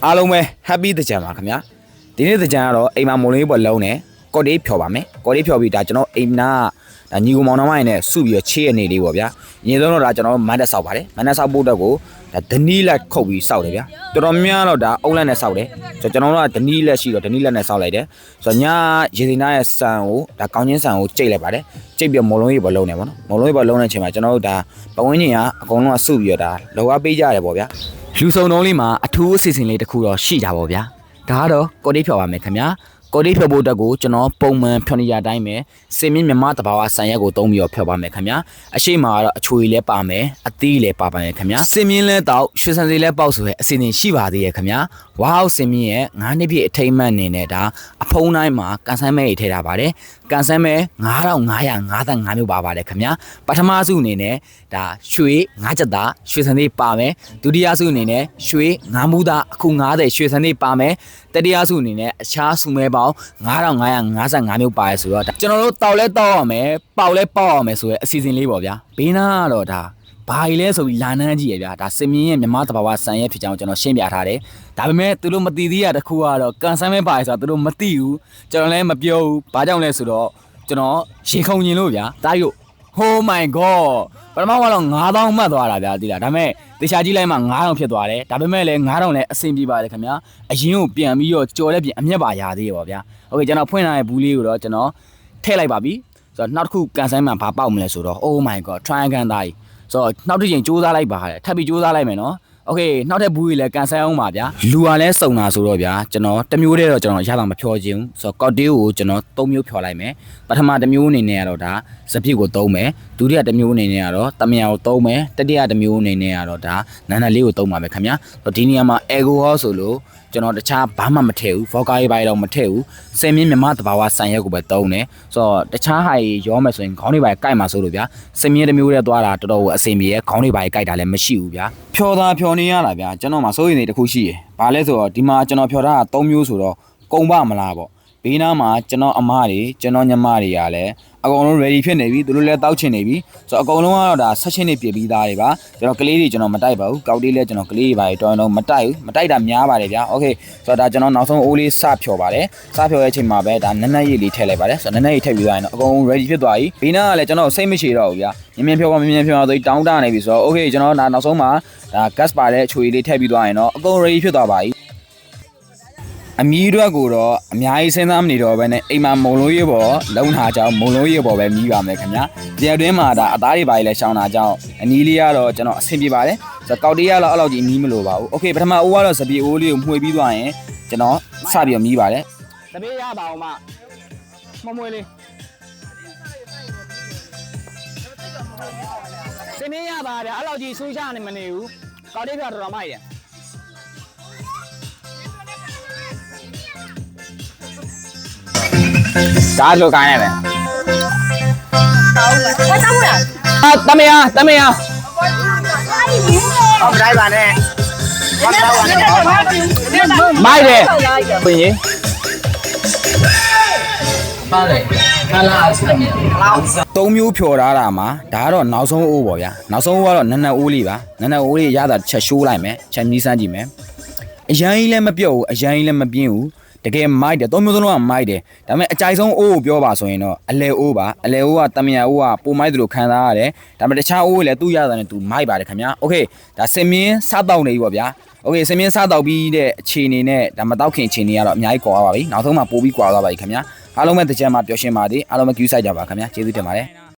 အားလုံးပဲ happy တကြံပါခင်ဗျာဒီနေ့တကြံကတော့အိမ်မှာမုံလေးပေါ်လုံးနဲ့ကော်တေးဖြော်ပါမယ်ကော်တေးဖြော်ပြီးဒါကျွန်တော်အိမ်နာဒါညီကိုမောင်နှမရင်းနဲ့စုပြီးတော့ချေးရနေလေးပေါ့ဗျာညီဆုံးတော့ဒါကျွန်တော်မန်တက်ဆောက်ပါတယ်မန်တက်ဆောက်ဖို့အတွက်ကိုဒါဒနီးလက်ခုတ်ပြီးဆောက်တယ်ဗျာတော်တော်များတော့ဒါအုံးလက်နဲ့ဆောက်တယ်ဆိုတော့ကျွန်တော်တို့ကဒနီးလက်ရှိတော့ဒနီးလက်နဲ့ဆောက်လိုက်တယ်ဆိုတော့ညရေစင်သားရဲ့ဆန်ကိုဒါကောင်းချင်းဆန်ကိုကြိတ်လိုက်ပါတယ်ကြိတ်ပြီးမုံလုံးကြီးပေါ်လုံးနေပေါ့နော်မုံလုံးကြီးပေါ်လုံးတဲ့အချိန်မှာကျွန်တော်တို့ဒါပဝင်းချင်းကအကုန်လုံးကစုပြီးတော့ဒါလောကပေးကြရတယ်ပေါ့ဗျာလူစုံတုံးလေးမှာအထူးအစီအစဉ်လေးတစ်ခုတော့ရှိတာပေါ့ဗျာဒါကတော့ကော်တေးဖြော်ပါမယ်ခင်ဗျာကော်တေးဖြော်ဖို့အတွက်ကိုကျွန်တော်ပုံမှန်ဖြော်နေကြအတိုင်းပဲစင်မြင့်မြမတဘာဝဆန်ရက်ကိုသုံးပြီးတော့ဖြော်ပါမယ်ခင်ဗျာအရှိမကတော့အချွေလည်းပါမယ်အသီးလည်းပါပါမယ်ခင်ဗျာစင်မြင့်လဲတောက်ရွှေစံစီလဲပေါက်ဆိုရဲအစီအစဉ်ရှိပါသေးရဲ့ခင်ဗျာဝါဟောက်စင်မြင့်ရဲ့9နှစ်ပြည့်အထိမ်းအမှတ်အနေနဲ့ဒါအဖုံးတိုင်းမှာကန်ဆန်းမဲထည့်ထားပါတယ်ကန်ဆန်းမဲ9555မျိုးပါပါတယ်ခင်ဗျာပထမစုအနေနဲ့ဒါရွှေ9ချက်သားရွှေစံစီပါမယ်ဒုတိယစုအနေနဲ့ရွှေ9မူသားအခု90ရွှေစံစီပါမယ်တတိယစုအနေနဲ့အခြားစုမဲပေါင်း9555မျိုးပါရဆိုတော့ကျွန်တော်တို့တောက်လဲတောက်ရမယ်ပေါက်လဲပေါက်ရမယ်ဆိုရဲအစီအစဉ်လေးပေါ့ဗျာဘေးနာကတော့ဒါဘာကြီးလဲဆိုပြီးလာနှမ်းကြည့်ရဗျာဒါစင်မြင်းရဲ့မြမတဘာဝဆန်ရဲဖြစ်ကြောင်းကျွန်တော်ရှင်းပြထားတယ်ဒါပေမဲ့သူတို့မသိသေးရတခုကတော့ကန်ဆန်းမဲပါရဆိုတော့သူတို့မသိဘူးကျွန်တော်လည်းမပြောဘူးဘာကြောင့်လဲဆိုတော့ကျွန်တော်ရေခုံညင်လို့ဗျာတားရုပ် Oh my god ပထမကတော့9000မှတ်သွားတာဗျာတိလားဒါပေမဲ့တေချာကြည့်လိုက်မှ9000ဖြစ်သွားတယ်ဒါပေမဲ့လည်း9000လည်းအဆင်ပြေပါတယ်ခင်ဗျာအရင်ကိုပြန်ပြီးတော့ကြော်လည်းပြန်အမျက်ပါရသေးရပါဗျာโอเคကျွန်တော်ဖွင့်ထားတဲ့ဘူးလေးကိုတော့ကျွန်တော်ထည့်လိုက်ပါပြီဆိုတော့နောက်တစ်ခုကန်ဆိုင်မှာဘာပေါက်မလဲဆိုတော့ Oh my god try again သားကြီးဆိုတော့နောက်တစ်ချိန်စူးစမ်းလိုက်ပါခါတယ်ထပ်ပြီးစူးစမ်းလိုက်မယ်နော်โอเคနောက်ထပ်ဘူးကြီးလည်းကန်ဆိုင်အောင်ပါဗျာလူကလည်းစုံတာဆိုတော့ဗျာကျွန်တော်တစ်မျိုးတည်းတော့ကျွန်တော်ရတာမဖြောခြင်းဆိုတော့ကော့တေးကိုကျွန်တော်3မျိုးဖြော်လိုက်မယ်ပထမတစ်မျိုးအနေနဲ့ကတော့ဒါစပစ်ကိုသုံးမယ်ဒုတိယတစ်မျိုးအနေနဲ့ကတော့တမယာကိုသုံးမယ်တတိယတစ်မျိုးအနေနဲ့ကတော့ဒါနန္ဒလေးကိုသုံးပါမယ်ခင်ဗျာဒီနေရာမှာ alcohol ဆိုလို့ကျွန်တော်တခြားဘာမှမထည့်ဘူး vodka ရေးပိုင်းတော့မထည့်ဘူးစင်မြင့်မြမတဘာဝဆန်ရက်ကိုပဲသုံးတယ်ဆိုတော့တခြားဟာရောမယ်ဆိုရင်ခေါင်းတွေပိုင်းကိုက်မှာဆိုလို့ဗျာစင်မြင့်တစ်မျိုးတည်းသွားတာတော်တော်အဆင်ပြေရဲ့ခေါင်းတွေပိုင်းကိုက်တာလည်းမရှိဘူးဗျာဖြော်တာဖြော်နေရတာဗျာကျွန်တော်မှာစိုးရိမ်နေတစ်ခုရှိရယ်ဘာလဲဆိုတော့ဒီမှာကျွန်တော်ဖြော်တာက3မျိုးဆိုတော့ကုန်ပါမလားပေါ့ဘေးနားမှာကျွန်တော်အမတွေကျွန်တော်ညီမတွေကလည်းအကုန်လုံး ready ဖြစ်နေပြီသူတို့လည်းတောက်ချင်နေပြီဆိုတော့အကုန်လုံးကတော့ဒါဆက်ချင်းနေပြပြီးသားတွေပါကျွန်တော်ကလေးတွေကျွန်တော်မတိုက်ပါဘူးကောက်တေးလည်းကျွန်တော်ကလေးတွေပါတော်တော်မတိုက်ဘူးမတိုက်တာများပါတယ်ဗျာโอเคဆိုတော့ဒါကျွန်တော်နောက်ဆုံးအိုးလေးစဖြော်ပါတယ်စဖြော်ရဲ့အချိန်မှာပဲဒါနက်နက်ရည်လေးထည့်လိုက်ပါတယ်ဆိုတော့နက်နက်ရည်ထည့်ပြီးသွားရင်တော့အကုန် ready ဖြစ်သွားပြီဘေးနားကလည်းကျွန်တော်စိတ်မရှိတော့ဘူးဗျာမြင်ဖြော်ပါမြင်ဖြော်ဆိုတောင်းတနေပြီဆိုတော့โอเคကျွန်တော်ဒါနောက်ဆုံးမှာဒါ gas ပါတဲ့ချွေလေးထည့်ပြီးသွားရင်တော့အကုန် ready ဖြစ်သွားပါပြီအမီးအတွက်ကိုတော့အများကြီးစဉ်းစားမနေတော့ဘဲနဲ့အိမ်မှာမုံလုံးရေပေါ်လုံထားကြောင်းမုံလုံးရေပေါ်ပဲမြည်ပါမယ်ခင်ဗျာဒီအတွင်းမှာဒါအသားတွေပါလဲရှောင်းတာကြောင်းအနီးလေးကတော့ကျွန်တော်အဆင်ပြေပါတယ်ဆိုတော့ကောက်တေးရတော့အဲ့လောက်ကြီးအမီးမလိုပါဘူးโอเคပထမအိုးကတော့စပီအိုးလေးကိုမှွေပြီးသွားရင်ကျွန်တော်စပြီးတော့မြည်ပါတယ်စပီရပါအောင်မမွေလေးစင်မင်းရပါဗျာအဲ့လောက်ကြီးဆူးချနေမနေဘူးကောက်တေးပြတော်တော်မိုက်တယ်ဒါလိုကိုင်းရမယ်တောင်းပါတောင်းမလားတမယာဟုတ်တိုင်းပါနဲ့မိုက်တယ်ပြင်ရင်ပါလေခလာအဆက်3မျိုးဖြော်ထားတာမှာဒါကတော့နောက်ဆုံးအိုးပေါ့ဗျာနောက်ဆုံးအိုးကတော့နန်းနန်းအိုးလေးပါနန်းနန်းအိုးလေးရတာချက်ရှိုးလိုက်မယ်ချက်မြည်စမ်းကြည့်မယ်အရန်ကြီးလည်းမပြုတ်ဘူးအရန်ကြီးလည်းမပြင်းဘူးတကယ်မိုက်တယ်3မျိုးစလုံးကမိုက်တယ်ဒါပေမဲ့အကြိုက်ဆုံးအိုးကိုပြောပါဆိုရင်တော့အလဲအိုးပါအလဲအိုးကတမယာအိုးကပိုမိုက်တယ်လို့ခံစားရတယ်ဒါပေမဲ့တခြားအိုးလည်းသူ့ရတာနဲ့သူမိုက်ပါတယ်ခင်ဗျာโอเคဒါစင်မြင်းစားတောက်နေပြီပေါ့ဗျာโอเคစင်မြင်းစားတောက်ပြီးတဲ့အခြေအနေနဲ့ဒါမတောက်ခင်အခြေအနေကတော့အများကြီးကွာသွားပါပြီနောက်ဆုံးမှပိုပြီးကွာသွားပါပြီခင်ဗျာအားလုံးပဲတကြံမှာပျော်ရွှင်ပါသည်အားလုံးပဲ queue ဆိုင်ကြပါခင်ဗျာကျေးဇူးတင်ပါတယ်